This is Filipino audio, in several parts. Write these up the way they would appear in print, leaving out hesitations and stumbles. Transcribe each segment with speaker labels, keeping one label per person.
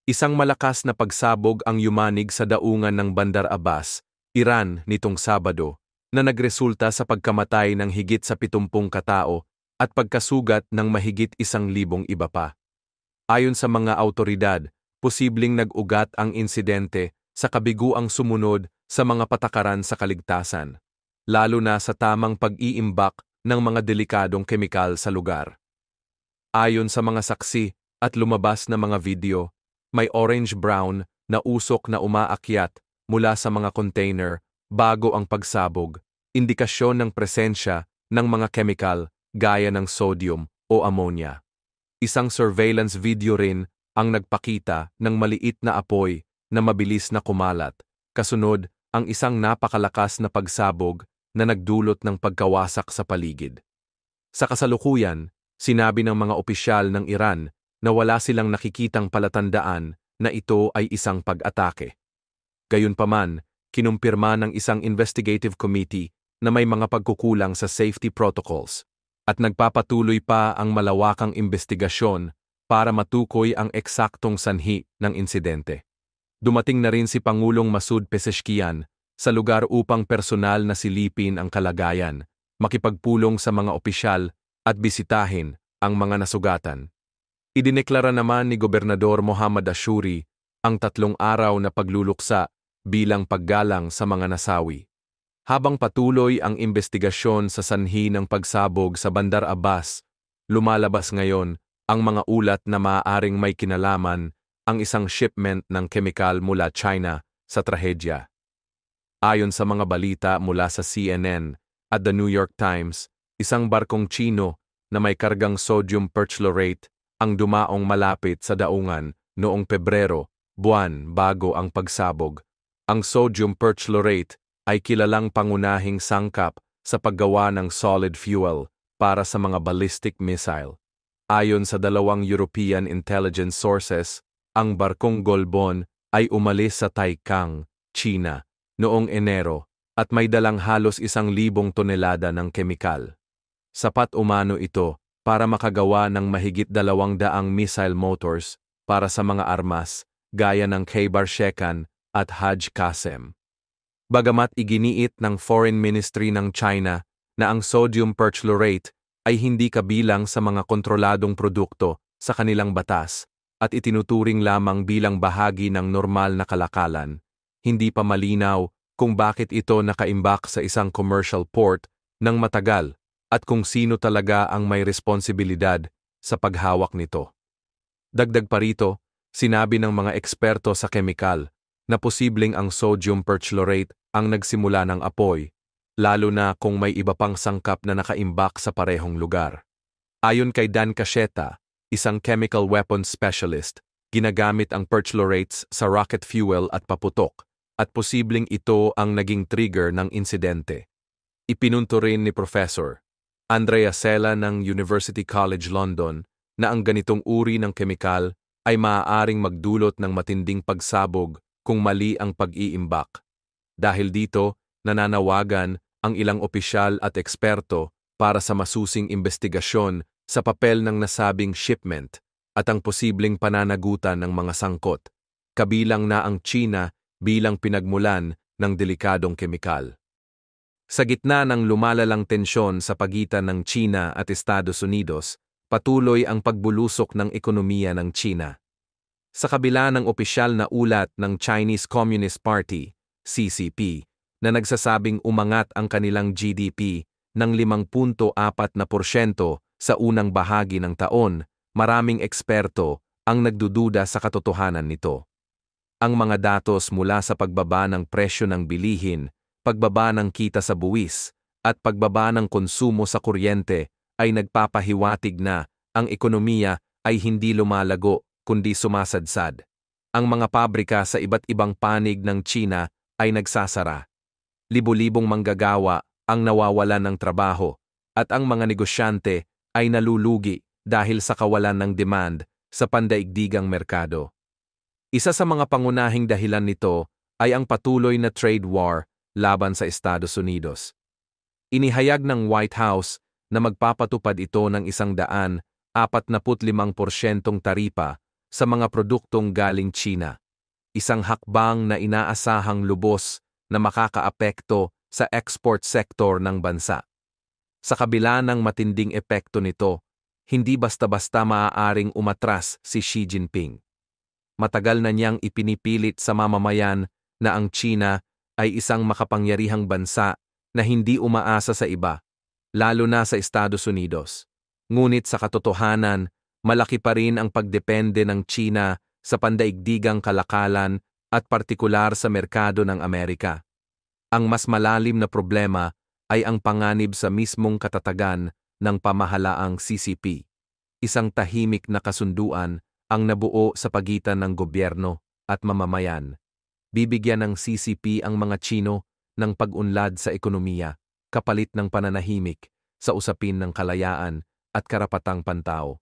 Speaker 1: Isang malakas na pagsabog ang yumanig sa daungan ng Bandar Abbas, Iran nitong Sabado, na nagresulta sa pagkamatay ng higit sa 70 katao at pagkasugat ng mahigit 1,000 iba pa. Ayon sa mga awtoridad, posibleng nag-ugat ang insidente sa kabiguang sumunod sa mga patakaran sa kaligtasan, lalo na sa tamang pag-iimbak ng mga delikadong kemikal sa lugar. Ayon sa mga saksi at lumabas na mga video, may orange-brown na usok na umaakyat mula sa mga container bago ang pagsabog, indikasyon ng presensya ng mga kemikal gaya ng sodium o ammonia. Isang surveillance video rin ang nagpakita ng maliit na apoy na mabilis na kumalat, kasunod ang isang napakalakas na pagsabog na nagdulot ng pagkawasak sa paligid. Sa kasalukuyan, sinabi ng mga opisyal ng Iran na wala silang nakikitang palatandaan na ito ay isang pag-atake. Gayunpaman, kinumpirma ng isang investigative committee na may mga pagkukulang sa safety protocols at nagpapatuloy pa ang malawakang investigasyon para matukoy ang eksaktong sanhi ng insidente. Dumating na rin si Pangulong Masoud Pezeshkian sa lugar upang personal na silipin ang kalagayan, makipagpulong sa mga opisyal at bisitahin ang mga nasugatan. Idineklara naman ni Gobernador Mohammad Ashuri ang 3 araw na pagluluksa bilang paggalang sa mga nasawi. Habang patuloy ang investigasyon sa sanhi ng pagsabog sa Bandar Abbas, lumalabas ngayon ang mga ulat na maaaring may kinalaman ang isang shipment ng kemikal mula China sa trahedya. Ayon sa mga balita mula sa CNN at The New York Times, isang barkong Chino na may kargang sodium perchlorate ang dumaong malapit sa daungan noong Pebrero, buwan bago ang pagsabog. Ang sodium perchlorate ay kilalang pangunahing sangkap sa paggawa ng solid fuel para sa mga ballistic missile. Ayon sa 2 European intelligence sources, ang barkong Golbon ay umalis sa Taikang, China, noong Enero at may dalang halos 1,000 tonelada ng kemikal. Sapat umano ito para makagawa ng mahigit 200 missile motors para sa mga armas gaya ng Khaybar-Shekan at Hajj Qasem. Bagamat iginiit ng Foreign Ministry ng China na ang sodium perchlorate ay hindi kabilang sa mga kontroladong produkto sa kanilang batas at itinuturing lamang bilang bahagi ng normal na kalakalan, hindi pa malinaw kung bakit ito nakaimbak sa isang commercial port ng matagal at kung sino talaga ang may responsibilidad sa paghawak nito. Dagdag pa rito, sinabi ng mga eksperto sa kemikal na posibleng ang sodium perchlorate ang nagsimula ng apoy, lalo na kung may iba pang sangkap na nakaimbak sa parehong lugar. Ayon kay Dan Cacheta, isang chemical weapons specialist, ginagamit ang perchlorates sa rocket fuel at paputok, at posibleng ito ang naging trigger ng insidente. Ipinunto rin ni Professor Andrea Sela ng University College London na ang ganitong uri ng kemikal ay maaaring magdulot ng matinding pagsabog kung mali ang pag-iimbak. Dahil dito, nananawagan ang ilang opisyal at eksperto para sa masusing investigasyon sa papel ng nasabing shipment at ang posibleng pananagutan ng mga sangkot, kabilang na ang China bilang pinagmulan ng delikadong kemikal. Sa gitna ng lumalalang tensyon sa pagitan ng China at Estados Unidos, patuloy ang pagbulusok ng ekonomiya ng China. Sa kabila ng opisyal na ulat ng Chinese Communist Party, CCP, na nagsasabing umangat ang kanilang GDP ng 5.4% sa unang bahagi ng taon, maraming eksperto ang nagdududa sa katotohanan nito. Ang mga datos mula sa pagbaba ng presyo ng bilihin, pagbaba ng kita sa buwis, at pagbaba ng konsumo sa kuryente ay nagpapahiwatig na ang ekonomiya ay hindi lumalago kundi sumasadsad. Ang mga pabrika sa iba't ibang panig ng China ay nagsasara. Libo-libong manggagawa ang nawawalan ng trabaho at ang mga negosyante ay nalulugi dahil sa kawalan ng demand sa pandaigdigang merkado. Isa sa mga pangunahing dahilan nito ay ang patuloy na trade war laban sa Estados Unidos. Inihayag ng White House na magpapatupad ito ng 145% taripa sa mga produktong galing China. Isang hakbang na inaasahang lubos na makakaapekto sa export sector ng bansa. Sa kabila ng matinding epekto nito, hindi basta-basta maaaring umatras si Xi Jinping. Matagal na niyang ipinipilit sa mamamayan na ang China ay isang makapangyarihang bansa na hindi umaasa sa iba, lalo na sa Estados Unidos. Ngunit sa katotohanan, malaki pa rin ang pagdepende ng China sa pandaigdigang kalakalan at partikular sa merkado ng Amerika. Ang mas malalim na problema ay ang panganib sa mismong katatagan ng pamahalaang CCP. Isang tahimik na kasunduan ang nabuo sa pagitan ng gobyerno at mamamayan. Bibigyan ng CCP ang mga Tsino ng pag-unlad sa ekonomiya, kapalit ng pananahimik sa usapin ng kalayaan at karapatang pantao.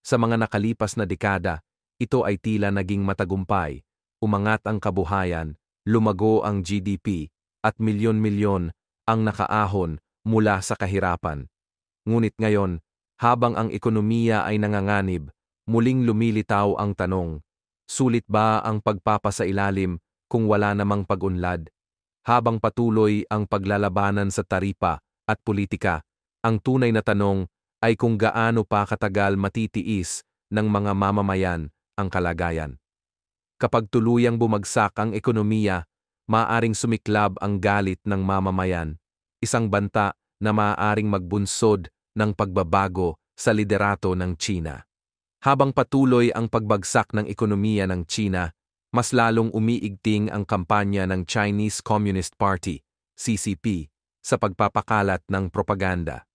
Speaker 1: Sa mga nakalipas na dekada, ito ay tila naging matagumpay, umangat ang kabuhayan, lumago ang GDP, at milyon-milyon ang nakaahon mula sa kahirapan. Ngunit ngayon, habang ang ekonomiya ay nanganganib, muling lumilitaw ang tanong, sulit ba ang pagpapasailalim kung wala namang pag-unlad? Habang patuloy ang paglalabanan sa taripa at politika, ang tunay na tanong ay kung gaano pa katagal matitiis ng mga mamamayan ang kalagayan. Kapag tuluyang bumagsak ang ekonomiya, maaaring sumiklab ang galit ng mamamayan, isang banta na maaaring magbunsod ng pagbabago sa liderato ng China. Habang patuloy ang pagbagsak ng ekonomiya ng China, mas lalong umiigting ang kampanya ng Chinese Communist Party, CCP, sa pagpapakalat ng propaganda.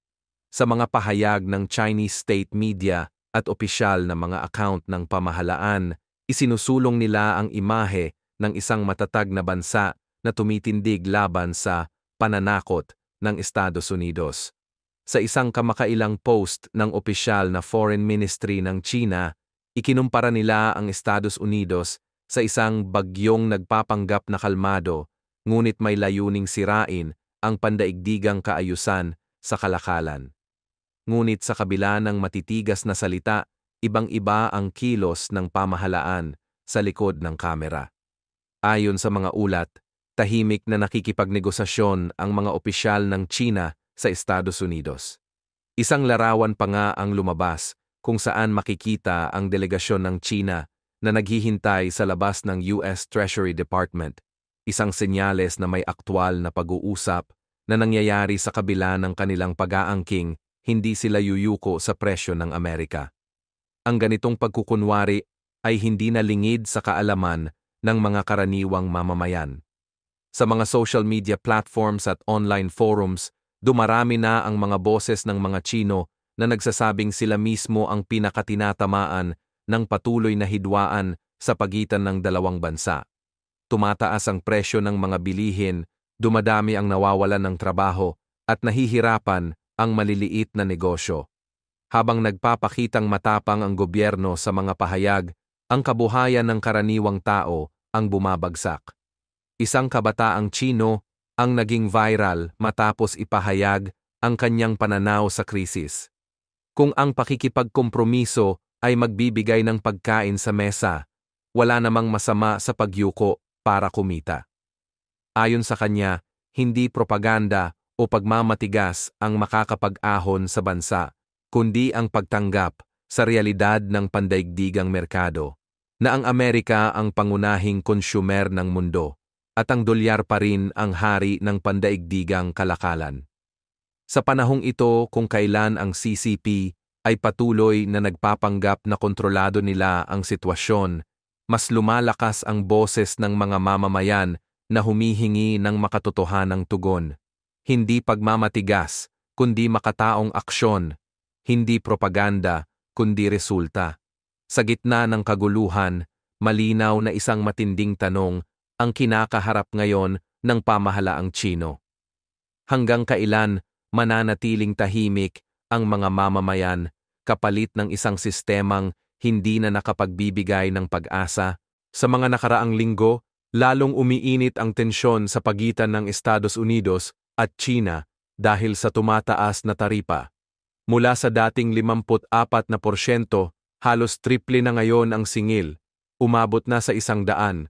Speaker 1: Sa mga pahayag ng Chinese state media at opisyal na mga account ng pamahalaan, isinusulong nila ang imahe ng isang matatag na bansa na tumitindig laban sa pananakot ng Estados Unidos. Sa isang kamakailang post ng opisyal na Foreign Ministry ng China, ikinumpara nila ang Estados Unidos sa isang bagyong nagpapanggap na kalmado, ngunit may layuning sirain ang pandaigdigang kaayusan sa kalakalan. Ngunit sa kabila ng matitigas na salita, ibang-iba ang kilos ng pamahalaan sa likod ng kamera. Ayon sa mga ulat, tahimik na nakikipagnegosasyon ang mga opisyal ng China sa Estados Unidos. Isang larawan pa nga ang lumabas kung saan makikita ang delegasyon ng China na naghihintay sa labas ng US Treasury Department, isang senyales na may aktwal na pag-uusap na nangyayari sa kabila ng kanilang pag-aangking, hindi sila yuyuko sa presyo ng Amerika. Ang ganitong pagkukunwari ay hindi na lingid sa kaalaman ng mga karaniwang mamamayan. Sa mga social media platforms at online forums, dumarami na ang mga boses ng mga Tsino na nagsasabing sila mismo ang pinakatinatamaan ng patuloy na hidwaan sa pagitan ng dalawang bansa. Tumataas ang presyo ng mga bilihin, dumadami ang nawawalan ng trabaho, at nahihirapan ang maliliit na negosyo. Habang nagpapakitang matapang ang gobyerno sa mga pahayag, ang kabuhayan ng karaniwang tao ang bumabagsak. Isang kabataang Tsino ang naging viral matapos ipahayag ang kanyang pananaw sa krisis. Kung ang pakikipagkompromiso ay magbibigay ng pagkain sa mesa, wala namang masama sa pagyuko para kumita. Ayon sa kanya, hindi propaganda o pagmamatigas ang makakapag-ahon sa bansa, kundi ang pagtanggap sa realidad ng pandaigdigang merkado, na ang Amerika ang pangunahing konsumer ng mundo, at ang dolyar pa rin ang hari ng pandaigdigang kalakalan. Sa panahong ito kung kailan ang CCP ay patuloy na nagpapanggap na kontrolado nila ang sitwasyon, mas lumalakas ang boses ng mga mamamayan na humihingi ng makatotohanang tugon. Hindi pagmamatigas, kundi makataong aksyon. Hindi propaganda, kundi resulta. Sa gitna ng kaguluhan, malinaw na isang matinding tanong ang kinakaharap ngayon ng pamahalaang Tsino. Hanggang kailan mananatiling tahimik ang mga mamamayan kapalit ng isang sistemang hindi na nakapagbibigay ng pag-asa? Sa mga nakaraang linggo, lalong umiinit ang tensyon sa pagitan ng Estados Unidos at China dahil sa tumataas na taripa. Mula sa dating 54% Halos triple na ngayon ang singil, umabot na sa 145%.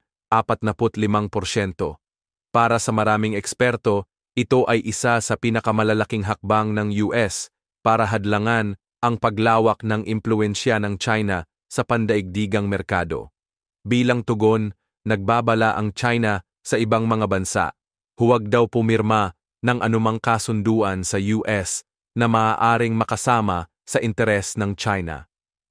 Speaker 1: Para sa maraming eksperto, ito ay isa sa pinakamalalaking hakbang ng US para hadlangan ang paglawak ng impluwensya ng China sa pandaigdigang merkado. Bilang tugon, nagbabala ang China sa ibang mga bansa. Huwag daw pumirma ng anumang kasunduan sa US na maaaring makasama sa interes ng China.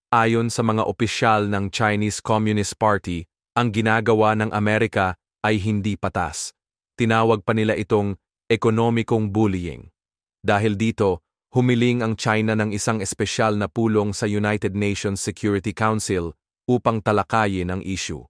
Speaker 1: Ayon sa mga opisyal ng Chinese Communist Party, ang ginagawa ng Amerika ay hindi patas. Tinawag pa nila itong ekonomikong bullying. Dahil dito, humiling ang China ng isang espesyal na pulong sa United Nations Security Council upang talakayin ang issue.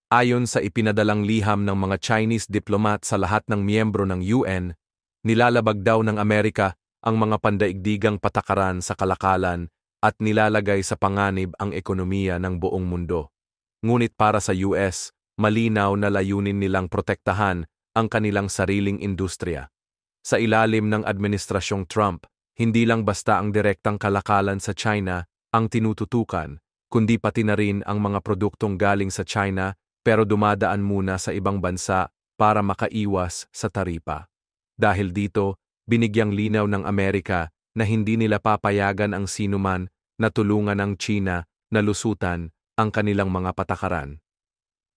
Speaker 1: Ayon sa ipinadalang liham ng mga Chinese diplomat sa lahat ng miyembro ng UN, nilalabag daw ng Amerika ang mga pandaigdigang patakaran sa kalakalan at nilalagay sa panganib ang ekonomiya ng buong mundo. Ngunit para sa US, malinaw na layunin nilang protektahan ang kanilang sariling industriya. Sa ilalim ng Administrasyong Trump, hindi lang basta ang direktang kalakalan sa China ang tinututukan, kundi pati na rin ang mga produktong galing sa China pero dumadaan muna sa ibang bansa para makaiwas sa taripa. Dahil dito, binigyang linaw ng Amerika na hindi nila papayagan ang sinuman na tulungan ng China na lusutan ang kanilang mga patakaran.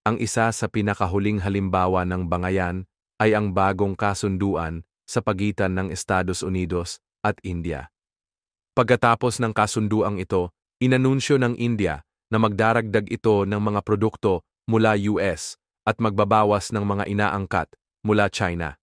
Speaker 1: Ang isa sa pinakahuling halimbawa ng bangayan ay ang bagong kasunduan sa pagitan ng Estados Unidos at India. Pagkatapos ng kasunduang ito, inanunsyo ng India na magdaragdag ito ng mga produkto mula US at magbabawas ng mga inaangkat mula China.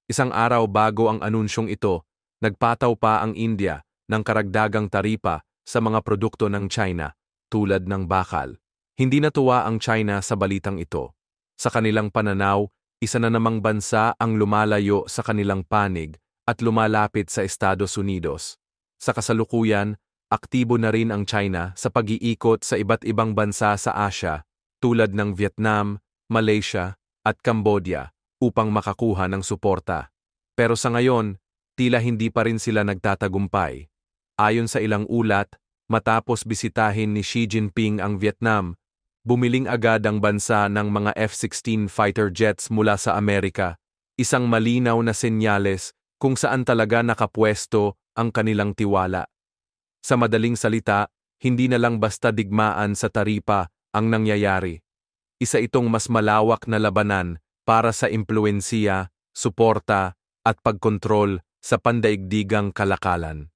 Speaker 1: Isang araw bago ang anunsyong ito, nagpataw pa ang India ng karagdagang taripa sa mga produkto ng China, tulad ng bakal. Hindi natuwa ang China sa balitang ito. Sa kanilang pananaw, isa na namang bansa ang lumalayo sa kanilang panig at lumalapit sa Estados Unidos. Sa kasalukuyan, aktibo na rin ang China sa pag-iikot sa iba't ibang bansa sa Asia, tulad ng Vietnam, Malaysia, at Cambodia, upang makakuha ng suporta. Pero sa ngayon, tila hindi pa rin sila nagtatagumpay. Ayon sa ilang ulat, matapos bisitahin ni Xi Jinping ang Vietnam, bumiling agad ang bansa ng mga F-16 fighter jets mula sa Amerika, isang malinaw na senyales kung saan talaga nakapwesto ang kanilang tiwala. Sa madaling salita, hindi na lang basta digmaan sa taripa ang nangyayari. Isa itong mas malawak na labanan para sa impluwensiya, suporta, at pagkontrol sa pandaigdigang kalakalan.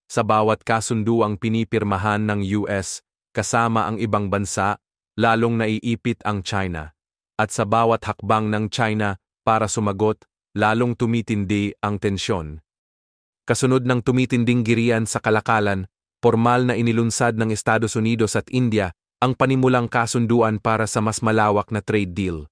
Speaker 1: Sa bawat kasunduang pinipirmahan ng US kasama ang ibang bansa, lalong naiipit ang China. At sa bawat hakbang ng China para sumagot, lalong tumitindi ang tensyon. Kasunod ng tumitinding girian sa kalakalan, formal na inilunsad ng Estados Unidos at India ang panimulang kasunduan para sa mas malawak na trade deal.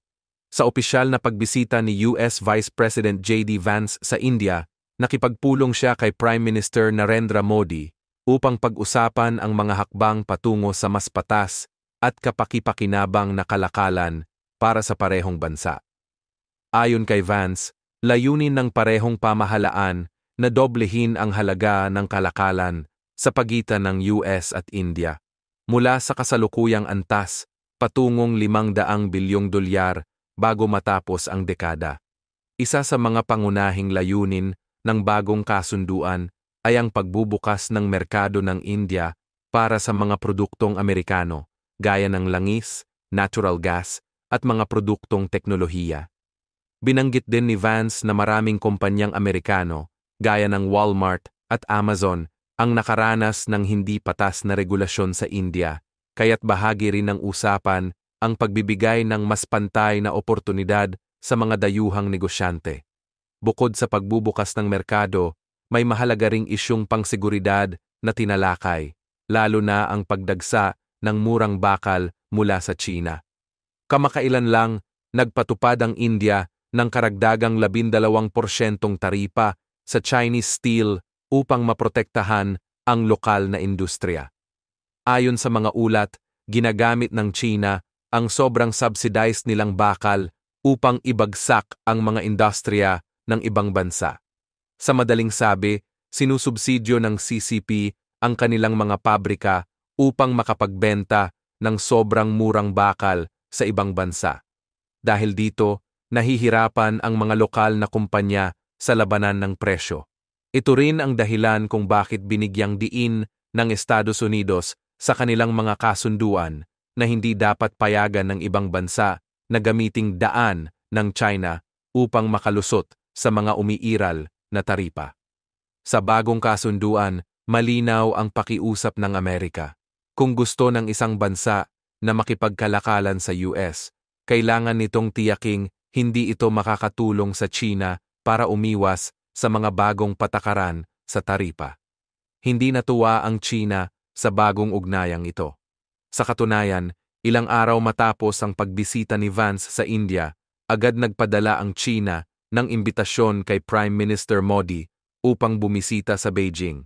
Speaker 1: Sa opisyal na pagbisita ni US Vice President J.D. Vance sa India, nakipagpulong siya kay Prime Minister Narendra Modi upang pag-usapan ang mga hakbang patungo sa mas patas at kapaki-pakinabang na kalakalan para sa parehong bansa. Ayon kay Vance, layunin ng parehong pamahalaan na doblehin ang halaga ng kalakalan sa pagitan ng US at India, mula sa kasalukuyang antas patungong $500 bilyong bago matapos ang dekada. Isa sa mga pangunahing layunin ng bagong kasunduan ay ang pagbubukas ng merkado ng India para sa mga produktong Amerikano, gaya ng langis, natural gas, at mga produktong teknolohiya. Binanggit din ni Vance na maraming kumpanyang Amerikano, gaya ng Walmart at Amazon, ang nakaranas ng hindi patas na regulasyon sa India, kaya't bahagi rin ng usapan ang pagbibigay ng mas pantay na oportunidad sa mga dayuhang negosyante. Bukod sa pagbubukas ng merkado, may mahalaga ring isyung pangseguridad na tinalakay, lalo na ang pagdagsa ng murang bakal mula sa China. Kamakailan lang, nagpatupad ang India ng karagdagang 12% taripa sa Chinese steel upang maprotektahan ang lokal na industriya. Ayon sa mga ulat, ginagamit ng China ang sobrang subsidized nilang bakal upang ibagsak ang mga industriya ng ibang bansa. Sa madaling sabi, sinusubsidyo ng CCP ang kanilang mga pabrika upang makapagbenta ng sobrang murang bakal sa ibang bansa. Dahil dito, nahihirapan ang mga lokal na kumpanya sa labanan ng presyo. Ito rin ang dahilan kung bakit binigyang diin ng Estados Unidos sa kanilang mga kasunduan na hindi dapat payagan ng ibang bansa na gamiting daan ng China upang makalusot sa mga umiiral na taripa. Sa bagong kasunduan, malinaw ang pakiusap ng Amerika. Kung gusto ng isang bansa na makipagkalakalan sa US, kailangan nitong tiyaking hindi ito makakatulong sa China para umiwas sa mga bagong patakaran sa taripa. Hindi natuwa ang China sa bagong ugnayang ito. Sa katunayan, ilang araw matapos ang pagbisita ni Vance sa India, agad nagpadala ang China ng imbitasyon kay Prime Minister Modi upang bumisita sa Beijing.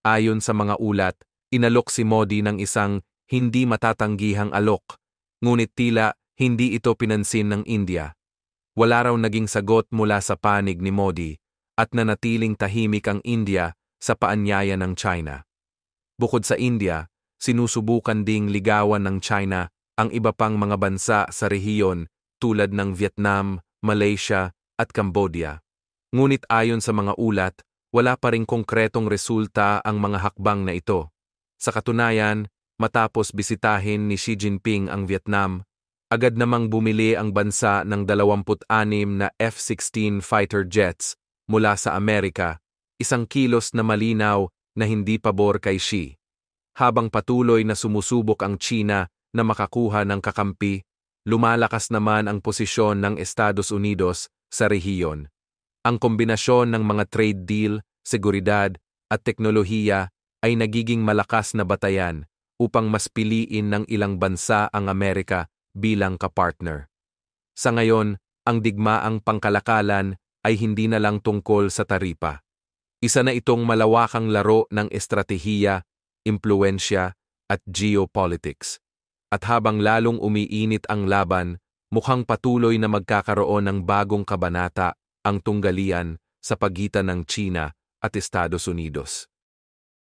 Speaker 1: Ayon sa mga ulat, inalok si Modi ng isang hindi matatanggihang alok, ngunit tila hindi ito pinansin ng India. Wala raw naging sagot mula sa panig ni Modi at nanatiling tahimik ang India sa paanyaya ng China. Bukod sa India, sinusubukan ding ligawan ng China ang iba pang mga bansa sa rehiyon tulad ng Vietnam, Malaysia at Cambodia. Ngunit ayon sa mga ulat, wala pa ring konkretong resulta ang mga hakbang na ito. Sa katunayan, matapos bisitahin ni Xi Jinping ang Vietnam, agad namang bumili ang bansa ng 26 na F-16 fighter jets mula sa Amerika, isang kilos na malinaw na hindi pabor kay Xi. Habang patuloy na sumusubok ang China na makakuha ng kakampi, lumalakas naman ang posisyon ng Estados Unidos sa rehiyon. Ang kombinasyon ng mga trade deal, seguridad at teknolohiya ay nagiging malakas na batayan upang mas piliin ng ilang bansa ang Amerika bilang kapartner. Sa ngayon, ang digmaang pangkalakalan ay hindi na lang tungkol sa taripa. Isa na itong malawakang laro ng estratehiya, impluwensya at geopolitics. At habang lalong umiinit ang laban, mukhang patuloy na magkakaroon ng bagong kabanata ang tunggalian sa pagitan ng China at Estados Unidos.